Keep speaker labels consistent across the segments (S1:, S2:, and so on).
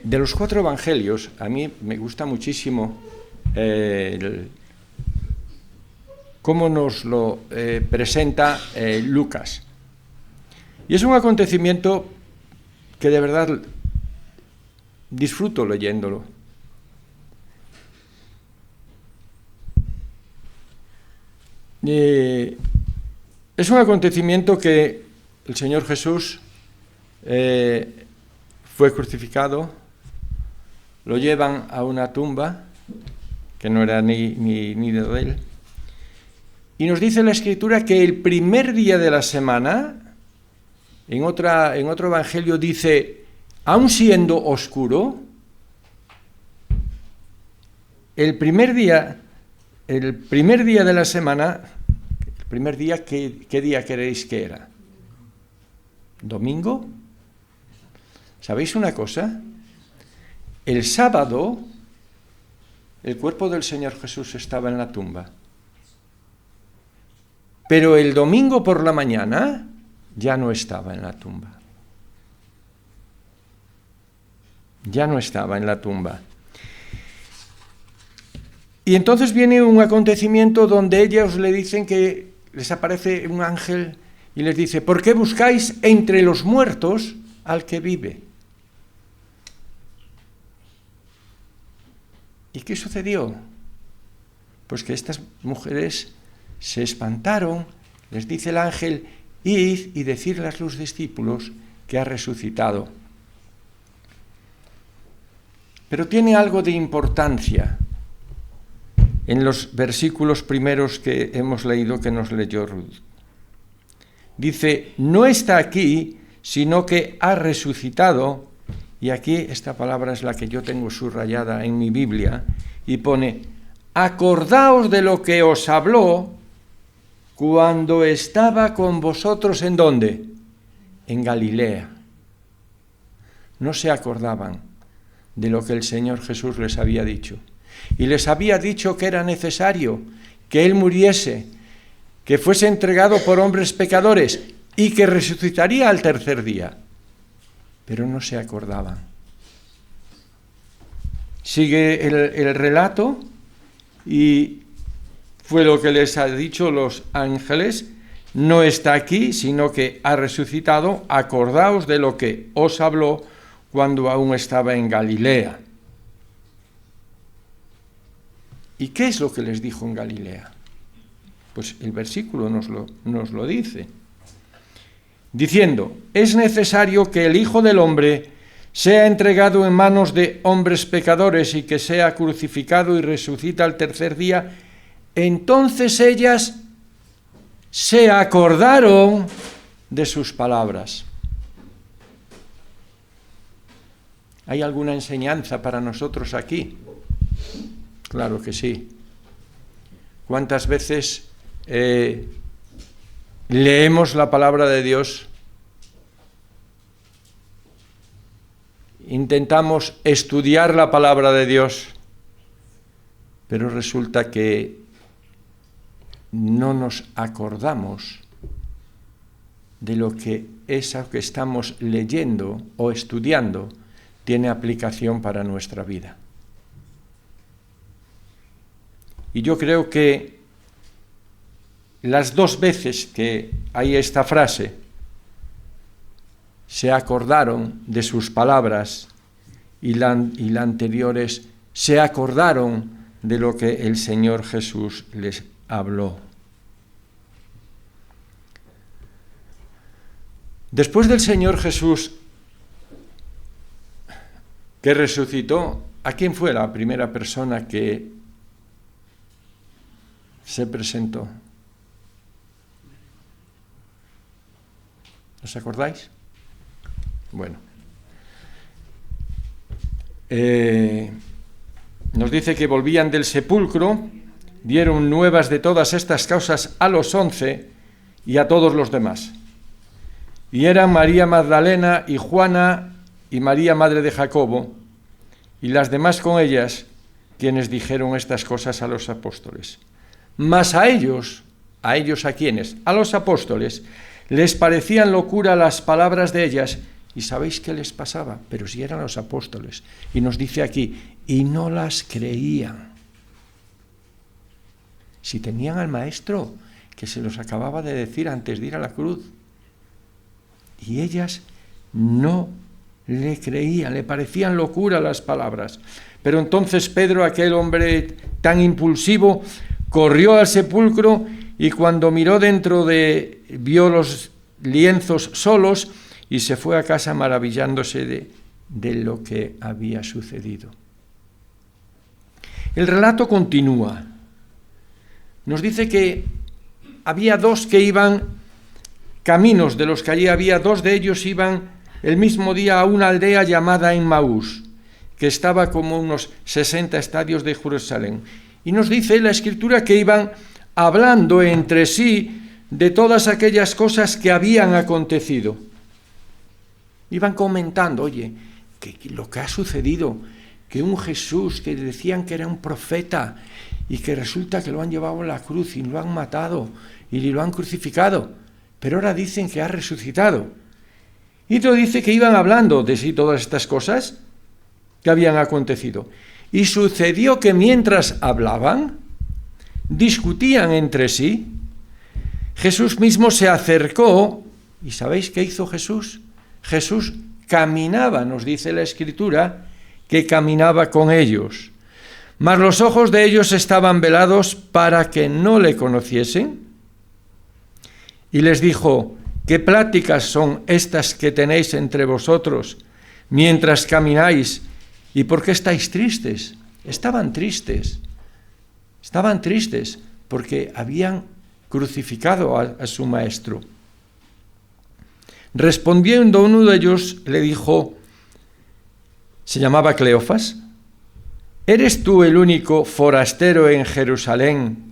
S1: De los 4 evangelios, a mí me gusta muchísimo cómo nos lo presenta Lucas. Y es un acontecimiento que de verdad disfruto leyéndolo. Es un acontecimiento que el Señor Jesús fue crucificado, lo llevan a una tumba que no era ni de él, y nos dice la Escritura que el primer día de la semana, en otro evangelio dice, aun siendo oscuro, el primer día de la semana, el primer día, ¿qué día queréis que era? ¿Domingo? ¿Sabéis una cosa? El sábado, el cuerpo del Señor Jesús estaba en la tumba. Pero el domingo por la mañana ya no estaba en la tumba. Ya no estaba en la tumba. Y entonces viene un acontecimiento donde ellos le dicen que les aparece un ángel y les dice, ¿por qué buscáis entre los muertos al que vive? ¿Y qué sucedió? Pues que estas mujeres se espantaron, les dice el ángel, id y decirle a los discípulos que ha resucitado. Pero tiene algo de importancia en los versículos primeros que hemos leído, que nos leyó Ruth. Dice, no está aquí, sino que ha resucitado, y aquí esta palabra es la que yo tengo subrayada en mi Biblia, y pone, acordaos de lo que os habló cuando estaba con vosotros, ¿en dónde? En Galilea. No se acordaban de lo que el Señor Jesús les había dicho. Y les había dicho que era necesario que Él muriese, que fuese entregado por hombres pecadores y que resucitaría al tercer día. Pero no se acordaban. Sigue el relato y fue lo que les ha dicho los ángeles, no está aquí, sino que ha resucitado, acordaos de lo que os habló cuando aún estaba en Galilea. ¿Y qué es lo que les dijo en Galilea? Pues el versículo nos lo dice. Diciendo, es necesario que el Hijo del Hombre sea entregado en manos de hombres pecadores y que sea crucificado y resucita al tercer día. Entonces ellas se acordaron de sus palabras. ¿Hay alguna enseñanza para nosotros aquí? Claro que sí. ¿Cuántas veces leemos la palabra de Dios? Intentamos estudiar la palabra de Dios, pero resulta que no nos acordamos de lo que eso que estamos leyendo o estudiando tiene aplicación para nuestra vida. Y yo creo que las 2 veces que hay esta frase, se acordaron de sus palabras, y la anterior es, se acordaron de lo que el Señor Jesús les habló. Después del Señor Jesús que resucitó, ¿a quién fue la primera persona que se presentó? ¿Os acordáis? Bueno. Nos dice que volvían del sepulcro, dieron nuevas de todas estas causas a los 11 y a todos los demás. Y eran María Magdalena y Juana y María, madre de Jacobo, y las demás con ellas, quienes dijeron estas cosas a los apóstoles. Mas a ellos, ¿a quiénes? A los apóstoles, les parecían locura las palabras de ellas, ¿Y sabéis qué les pasaba? Pero si eran los apóstoles. Y nos dice aquí, y no las creían. Si tenían al maestro, que se los acababa de decir antes de ir a la cruz. Y ellas no le creían, le parecían locura las palabras. Pero entonces Pedro, aquel hombre tan impulsivo, corrió al sepulcro y cuando miró dentro vio los lienzos solos y se fue a casa maravillándose de lo que había sucedido. El relato continúa. Nos dice que había dos que iban caminos, de los que allí había, dos de ellos iban el mismo día a una aldea llamada Emmaús, que estaba como unos 60 estadios de Jerusalén. Y nos dice la Escritura que iban hablando entre sí de todas aquellas cosas que habían acontecido. Iban comentando, oye, que lo que ha sucedido, que un Jesús que decían que era un profeta y que resulta que lo han llevado a la cruz y lo han matado y lo han crucificado, pero ahora dicen que ha resucitado. Y otro dice que iban hablando de sí todas estas cosas que habían acontecido. Y sucedió que mientras hablaban, discutían entre sí, Jesús mismo se acercó, ¿y sabéis qué hizo Jesús? Jesús caminaba, nos dice la Escritura, que caminaba con ellos. Mas los ojos de ellos estaban velados para que no le conociesen. Y les dijo, ¿qué pláticas son estas que tenéis entre vosotros mientras camináis? ¿Y por qué estáis tristes? Estaban tristes porque habían crucificado a su maestro. Respondiendo uno de ellos le dijo, se llamaba Cleofas, ¿eres tú el único forastero en Jerusalén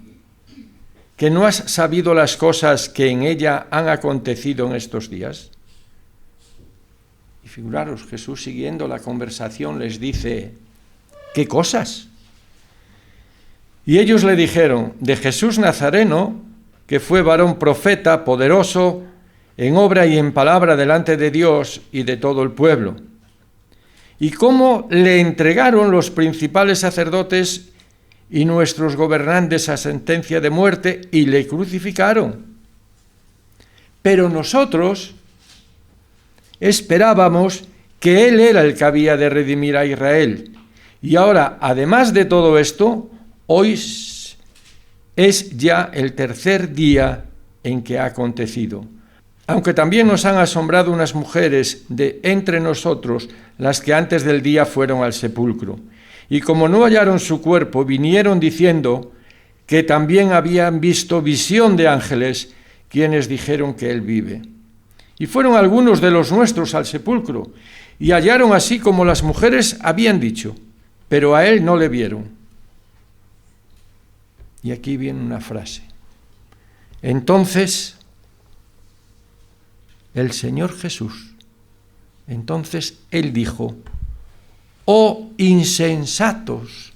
S1: que no has sabido las cosas que en ella han acontecido en estos días? Y figuraros, Jesús siguiendo la conversación les dice, ¿qué cosas? Y ellos le dijeron, de Jesús Nazareno, que fue varón profeta, poderoso, en obra y en palabra delante de Dios y de todo el pueblo. Y cómo le entregaron los principales sacerdotes y nuestros gobernantes a sentencia de muerte y le crucificaron. Pero nosotros esperábamos que Él era el que había de redimir a Israel. Y ahora, además de todo esto, hoy es ya el tercer día en que ha acontecido. Aunque también nos han asombrado unas mujeres de entre nosotros, las que antes del día fueron al sepulcro. Y como no hallaron su cuerpo, vinieron diciendo que también habían visto visión de ángeles, quienes dijeron que Él vive. Y fueron algunos de los nuestros al sepulcro, y hallaron así como las mujeres habían dicho, pero a Él no le vieron. Y aquí viene una frase. Entonces, el Señor Jesús, Él dijo, oh insensatos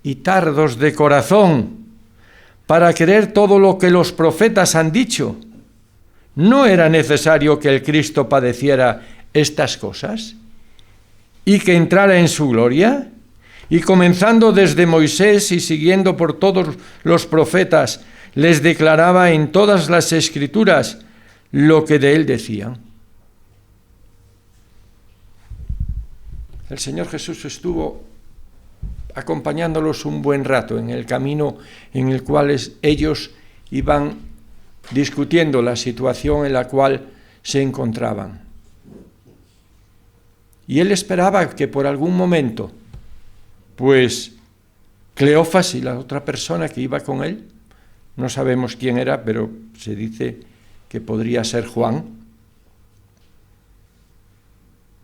S1: y tardos de corazón, para creer todo lo que los profetas han dicho. ¿No era necesario que el Cristo padeciera estas cosas y que entrara en su gloria? Y comenzando desde Moisés y siguiendo por todos los profetas, les declaraba en todas las Escrituras lo que de Él decían. El Señor Jesús estuvo acompañándolos un buen rato en el camino en el cual ellos iban discutiendo la situación en la cual se encontraban. Y Él esperaba que por algún momento, pues Cleofas y la otra persona que iba con Él, no sabemos quién era, pero se dice que podría ser Juan,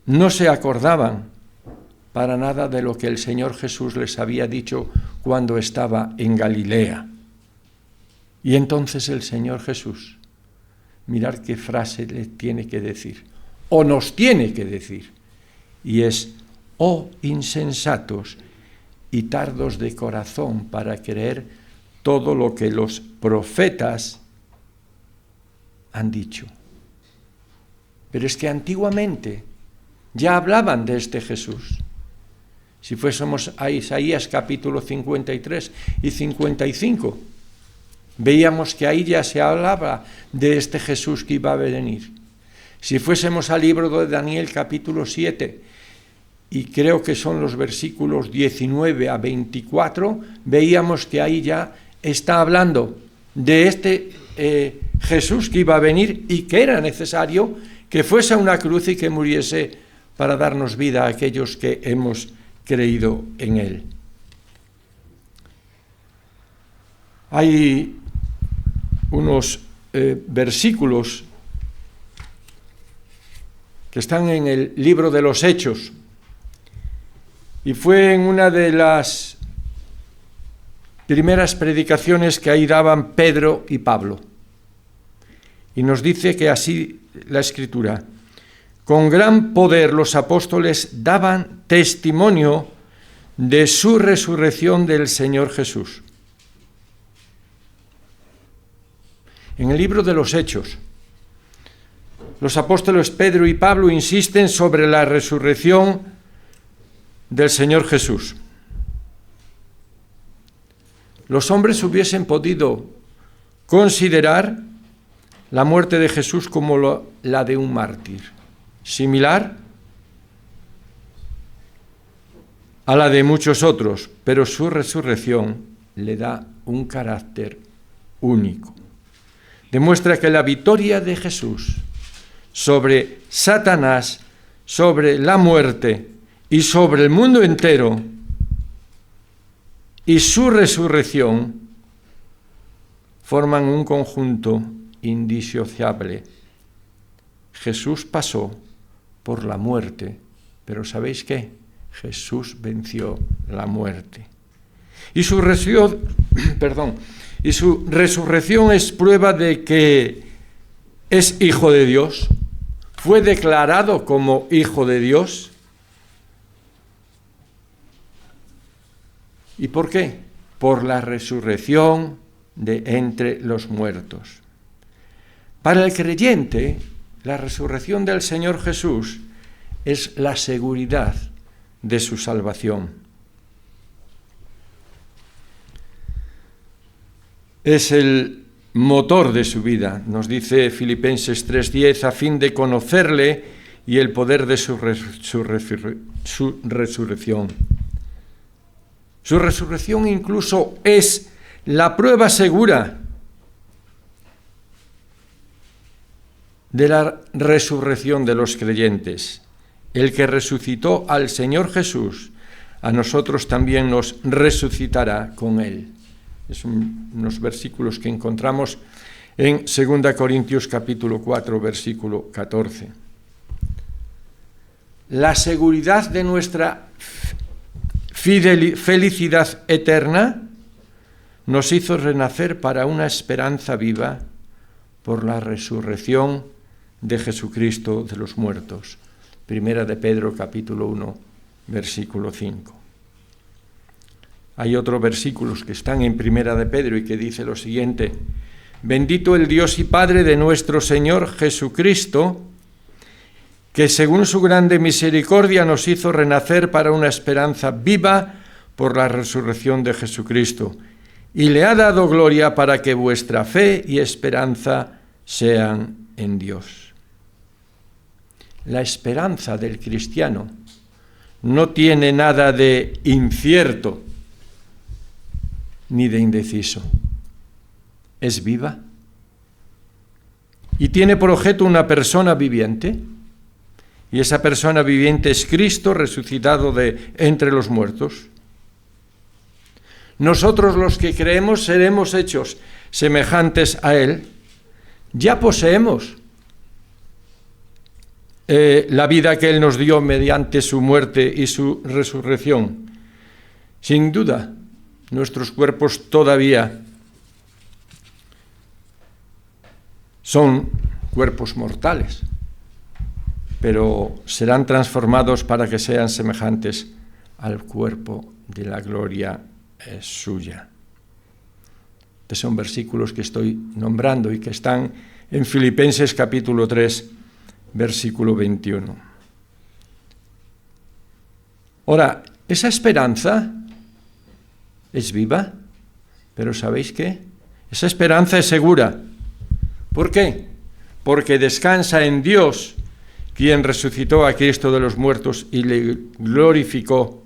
S1: no se acordaban para nada de lo que el Señor Jesús les había dicho cuando estaba en Galilea. Y entonces el Señor Jesús, mirad qué frase le tiene que decir, o nos tiene que decir, y es, oh insensatos y tardos de corazón para creer todo lo que los profetas han dicho. Pero es que antiguamente ya hablaban de este Jesús. Si fuésemos a Isaías capítulo 53 y 55, veíamos que ahí ya se hablaba de este Jesús que iba a venir. Si fuésemos al libro de Daniel capítulo 7, y creo que son los versículos 19 a 24, veíamos que ahí ya está hablando de este Jesús que iba a venir y que era necesario que fuese a una cruz y que muriese para darnos vida a aquellos que hemos creído en él. Hay unos versículos que están en el libro de los Hechos, y fue en una de las primeras predicaciones que ahí daban Pedro y Pablo. Y nos dice que así la Escritura: con gran poder los apóstoles daban testimonio de su resurrección del Señor Jesús. En el libro de los Hechos, los apóstoles Pedro y Pablo insisten sobre la resurrección del Señor Jesús. Los hombres hubiesen podido considerar la muerte de Jesús como la de un mártir, similar a la de muchos otros, pero su resurrección le da un carácter único. Demuestra que la victoria de Jesús sobre Satanás, sobre la muerte y sobre el mundo entero, y su resurrección forman un conjunto indisociable. Jesús pasó por la muerte, pero ¿sabéis qué? Jesús venció la muerte. Y su resurrección es prueba de que es hijo de Dios. Fue declarado como hijo de Dios. ¿Y por qué? Por la resurrección de entre los muertos. Para el creyente, la resurrección del Señor Jesús es la seguridad de su salvación. Es el motor de su vida, nos dice Filipenses 3:10, a fin de conocerle y el poder de su resurrección. Su resurrección incluso es la prueba segura de la resurrección de los creyentes. El que resucitó al Señor Jesús, a nosotros también nos resucitará con él. Son unos versículos que encontramos en 2 Corintios capítulo 4, versículo 14. La seguridad de nuestra felicidad eterna nos hizo renacer para una esperanza viva por la resurrección de Jesucristo de los muertos. Primera de Pedro, capítulo 1, versículo 5. Hay otros versículos que están en Primera de Pedro y que dice lo siguiente: bendito el Dios y Padre de nuestro Señor Jesucristo, que según su grande misericordia nos hizo renacer para una esperanza viva por la resurrección de Jesucristo, y le ha dado gloria para que vuestra fe y esperanza sean en Dios. La esperanza del cristiano no tiene nada de incierto ni de indeciso. Es viva y tiene por objeto una persona viviente, y esa persona viviente es Cristo resucitado de entre los muertos. Nosotros los que creemos seremos hechos semejantes a Él. Ya poseemos la vida que Él nos dio mediante su muerte y su resurrección. Sin duda, nuestros cuerpos todavía son cuerpos mortales, pero serán transformados para que sean semejantes al cuerpo de la gloria suya. Estos son versículos que estoy nombrando y que están en Filipenses capítulo 3, versículo 21. Ahora, esa esperanza es viva, pero ¿sabéis qué? Esa esperanza es segura. ¿Por qué? Porque descansa en Dios, quien resucitó a Cristo de los muertos y le glorificó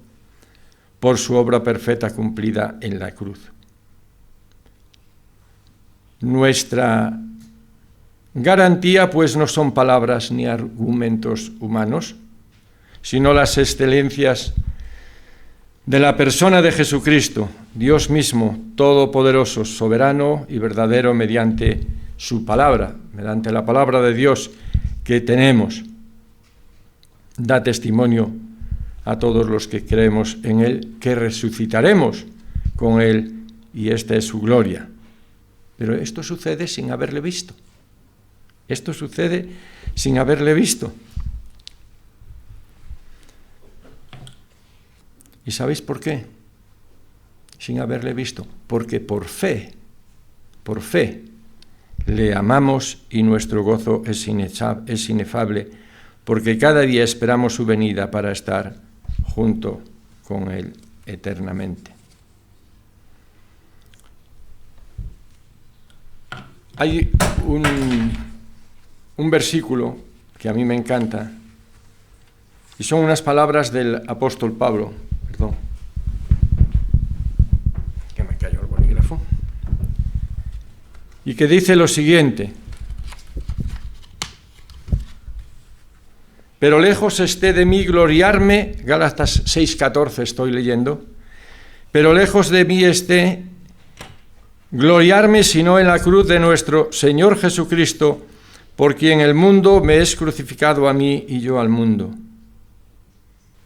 S1: por su obra perfecta cumplida en la cruz. Nuestra garantía, pues, no son palabras ni argumentos humanos, sino las excelencias de la persona de Jesucristo, Dios mismo, todopoderoso, soberano y verdadero mediante su palabra, mediante la palabra de Dios que tenemos. Da testimonio a todos los que creemos en Él, que resucitaremos con Él, y esta es su gloria. Pero esto sucede sin haberle visto. Esto sucede sin haberle visto. ¿Y sabéis por qué? Sin haberle visto. Porque por fe, le amamos y nuestro gozo es inefable, porque cada día esperamos su venida para estar junto con Él eternamente. Hay un versículo que a mí me encanta, y son unas palabras del apóstol Pablo, que me cayó el bolígrafo, y que dice lo siguiente: pero lejos esté de mí gloriarme, Gálatas 6:14 estoy leyendo, pero lejos de mí esté gloriarme sino en la cruz de nuestro Señor Jesucristo, por quien el mundo me es crucificado a mí y yo al mundo.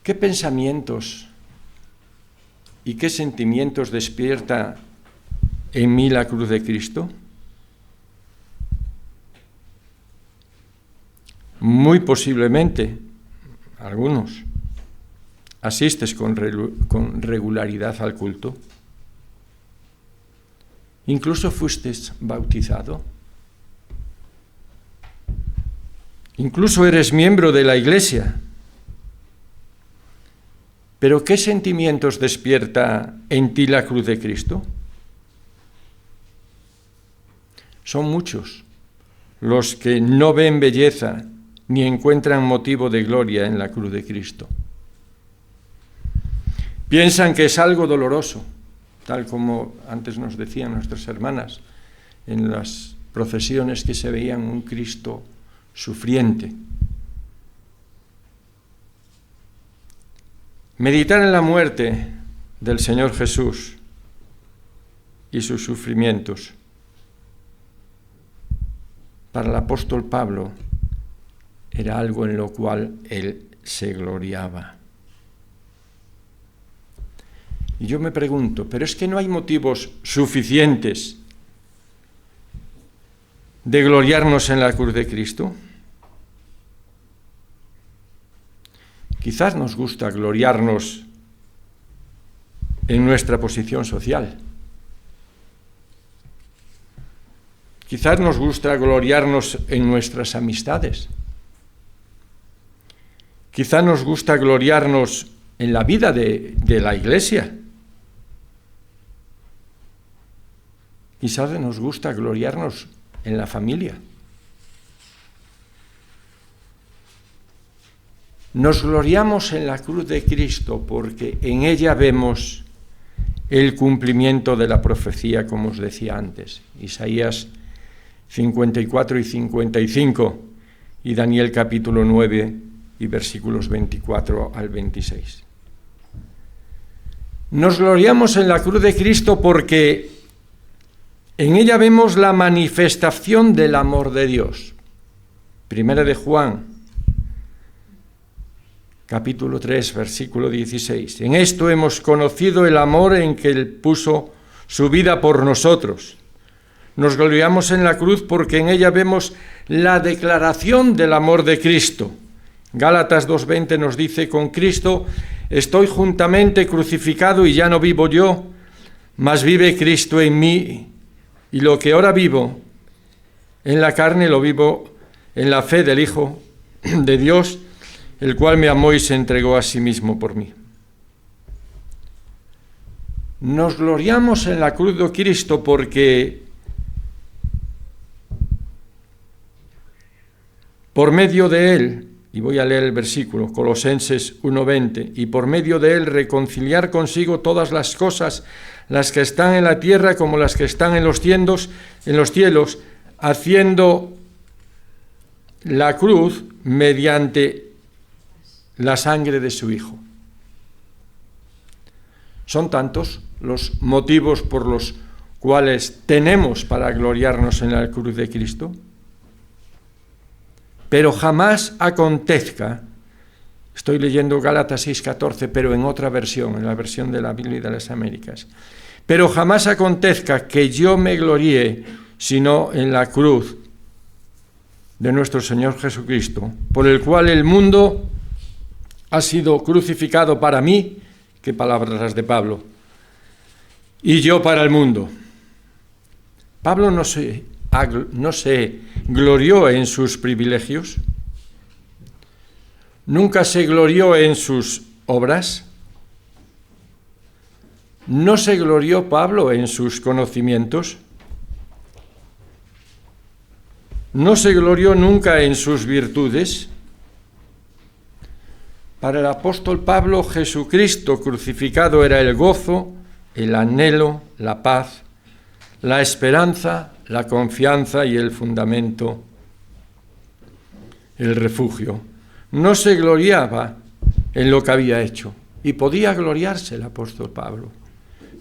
S1: ¿Qué pensamientos y qué sentimientos despierta en mí la cruz de Cristo? Muy posiblemente, algunos, asistes con regularidad al culto. Incluso fuiste bautizado. Incluso eres miembro de la Iglesia. Pero ¿qué sentimientos despierta en ti la cruz de Cristo? Son muchos los que no ven belleza ni encuentran motivo de gloria en la cruz de Cristo. Piensan que es algo doloroso, tal como antes nos decían nuestras hermanas en las procesiones, que se veían un Cristo sufriente. Meditar en la muerte del Señor Jesús y sus sufrimientos, para el apóstol Pablo, era algo en lo cual él se gloriaba. Y yo me pregunto, ¿pero es que no hay motivos suficientes de gloriarnos en la cruz de Cristo? Quizás nos gusta gloriarnos en nuestra posición social. Quizás nos gusta gloriarnos en nuestras amistades. Quizás nos gusta gloriarnos en la vida de la Iglesia. Quizás nos gusta gloriarnos en la familia. Nos gloriamos en la cruz de Cristo porque en ella vemos el cumplimiento de la profecía, como os decía antes, Isaías 54 y 55 y Daniel capítulo 9 y versículos 24 al 26. Nos gloriamos en la cruz de Cristo porque en ella vemos la manifestación del amor de Dios. Primera de Juan capítulo 3, versículo 16. En esto hemos conocido el amor en que Él puso su vida por nosotros. Nos gloriamos en la cruz porque en ella vemos la declaración del amor de Cristo. Gálatas 2:20 nos dice: con Cristo estoy juntamente crucificado y ya no vivo yo, mas vive Cristo en mí. Y lo que ahora vivo en la carne lo vivo en la fe del Hijo de Dios, el cual me amó y se entregó a sí mismo por mí. Nos gloriamos en la cruz de Cristo porque por medio de Él, y voy a leer el versículo, Colosenses 1:20, y por medio de Él reconciliar consigo todas las cosas, las que están en la tierra como las que están en los cielos, haciendo la cruz mediante la sangre de su Hijo. Son tantos los motivos por los cuales tenemos para gloriarnos en la cruz de Cristo, pero jamás acontezca, estoy leyendo Gálatas 6:14, pero en otra versión, en la versión de la Biblia de las Américas, pero jamás acontezca que yo me gloríe sino en la cruz de nuestro Señor Jesucristo, por el cual el mundo ha sido crucificado para mí, qué palabras las de Pablo, y yo para el mundo. Pablo no se glorió en sus privilegios, nunca se glorió en sus obras, no se glorió Pablo en sus conocimientos, no se glorió nunca en sus virtudes. Para el apóstol Pablo, Jesucristo crucificado era el gozo, el anhelo, la paz, la esperanza, la confianza y el fundamento, el refugio. No se gloriaba en lo que había hecho, y podía gloriarse el apóstol Pablo,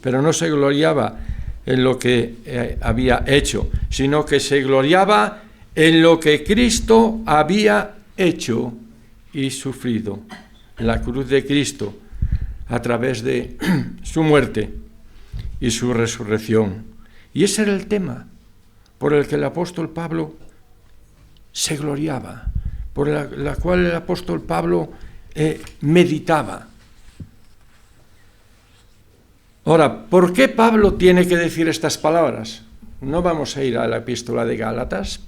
S1: pero no se gloriaba en lo que había hecho, sino que se gloriaba en lo que Cristo había hecho y sufrido. La cruz de Cristo, a través de su muerte y su resurrección. Y ese era el tema por el que el apóstol Pablo se gloriaba, por la cual el apóstol Pablo meditaba. Ahora, ¿por qué Pablo tiene que decir estas palabras? No vamos a ir a la epístola de Gálatas,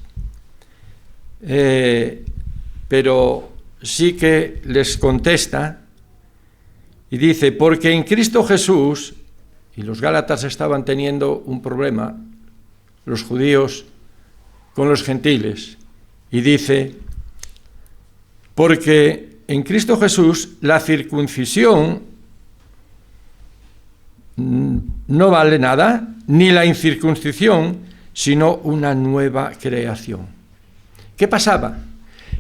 S1: pero sí que les contesta y dice, porque en Cristo Jesús, y los Gálatas estaban teniendo un problema, los judíos con los gentiles, y dice, porque en Cristo Jesús la circuncisión no vale nada, ni la incircuncisión, sino una nueva creación. ¿Qué pasaba?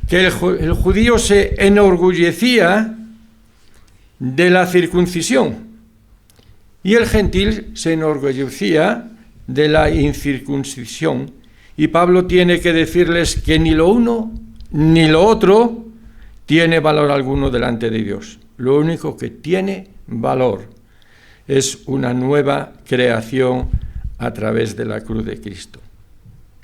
S1: Que el judío se enorgullecía de la circuncisión y el gentil se enorgullecía de la incircuncisión. Y Pablo tiene que decirles que ni lo uno ni lo otro tiene valor alguno delante de Dios. Lo único que tiene valor es una nueva creación a través de la cruz de Cristo.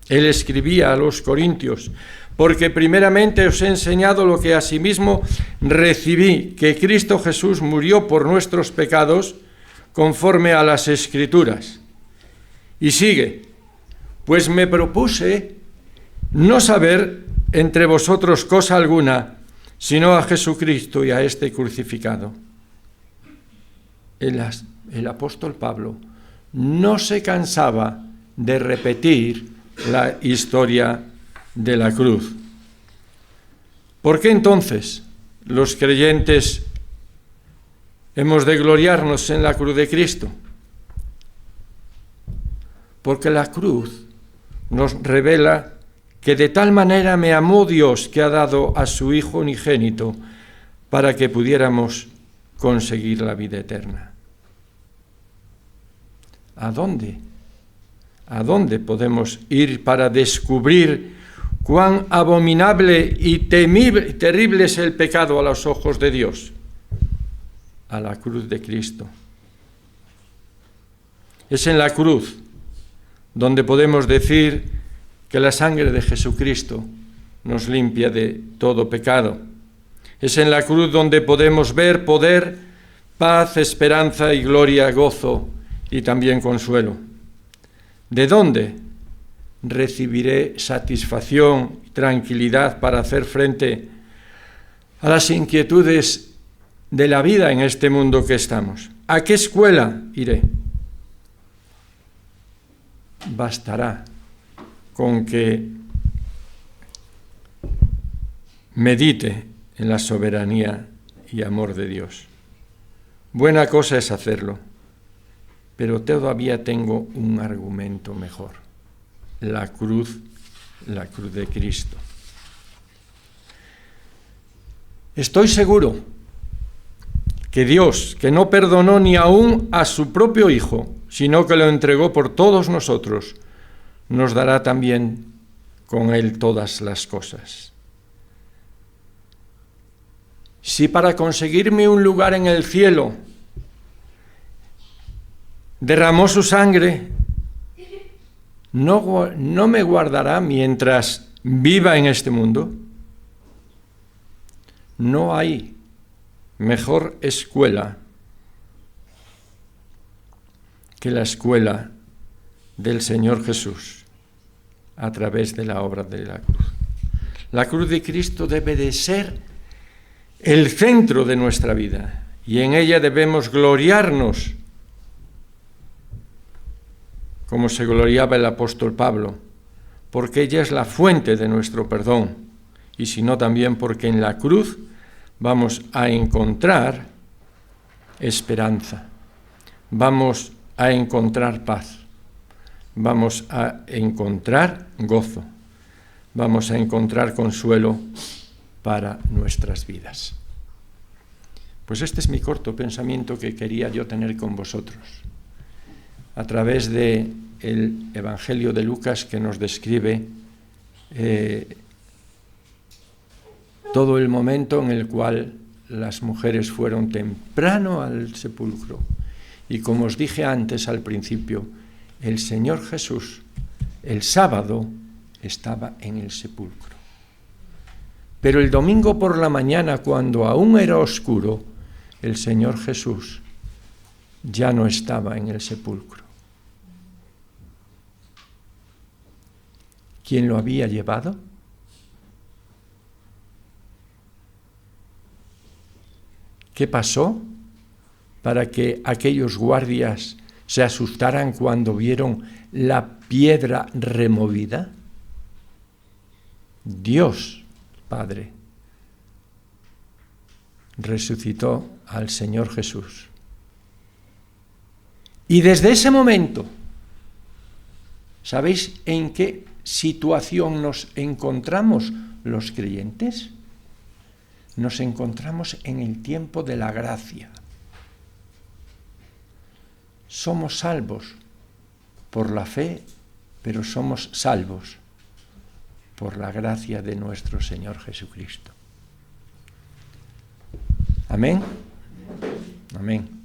S1: Él escribía a los Corintios, porque primeramente os he enseñado lo que asimismo recibí, que Cristo Jesús murió por nuestros pecados conforme a las Escrituras. Y sigue, pues me propuse no saber entre vosotros cosa alguna, sino a Jesucristo y a este crucificado. El apóstol Pablo no se cansaba de repetir la historia de la cruz. ¿Por qué entonces los creyentes hemos de gloriarnos en la cruz de Cristo? Porque la cruz nos revela que de tal manera me amó Dios que ha dado a su Hijo unigénito para que pudiéramos conseguir la vida eterna. ¿A dónde? ¿A dónde podemos ir para descubrir cuán abominable y terrible es el pecado a los ojos de Dios? A la cruz de Cristo. Es en la cruz donde podemos decir que la sangre de Jesucristo nos limpia de todo pecado. Es en la cruz donde podemos ver poder, paz, esperanza y gloria, gozo y también consuelo. ¿De dónde recibiré satisfacción y tranquilidad para hacer frente a las inquietudes de la vida en este mundo que estamos. ¿A qué escuela iré? Bastará con que medite en la soberanía y amor de Dios. Buena cosa es hacerlo, pero todavía tengo un argumento mejor: la cruz de Cristo. Estoy seguro que Dios, que no perdonó ni aún a su propio Hijo, sino que lo entregó por todos nosotros, nos dará también con Él todas las cosas. Si para conseguirme un lugar en el cielo derramó su sangre, ¿no me guardará mientras viva en este mundo? No hay mejor escuela que la escuela del Señor Jesús a través de la obra de la cruz. La cruz de Cristo debe de ser el centro de nuestra vida y en ella debemos gloriarnos, como se gloriaba el apóstol Pablo, porque ella es la fuente de nuestro perdón, y sino también porque en la cruz vamos a encontrar esperanza, vamos a encontrar paz, vamos a encontrar gozo, vamos a encontrar consuelo para nuestras vidas. Pues este es mi corto pensamiento que quería yo tener con vosotros, a través del Evangelio de Lucas, que nos describe todo el momento en el cual las mujeres fueron temprano al sepulcro. Y como os dije antes al principio, el Señor Jesús, el sábado, estaba en el sepulcro. Pero el domingo por la mañana, cuando aún era oscuro, el Señor Jesús ya no estaba en el sepulcro. ¿Quién lo había llevado? ¿Qué pasó para que aquellos guardias se asustaran cuando vieron la piedra removida? Dios Padre resucitó al Señor Jesús. Y desde ese momento, ¿sabéis en qué situación nos encontramos los creyentes? Nos encontramos en el tiempo de la gracia. Somos salvos por la fe, pero somos salvos por la gracia de nuestro Señor Jesucristo. Amén. Amén.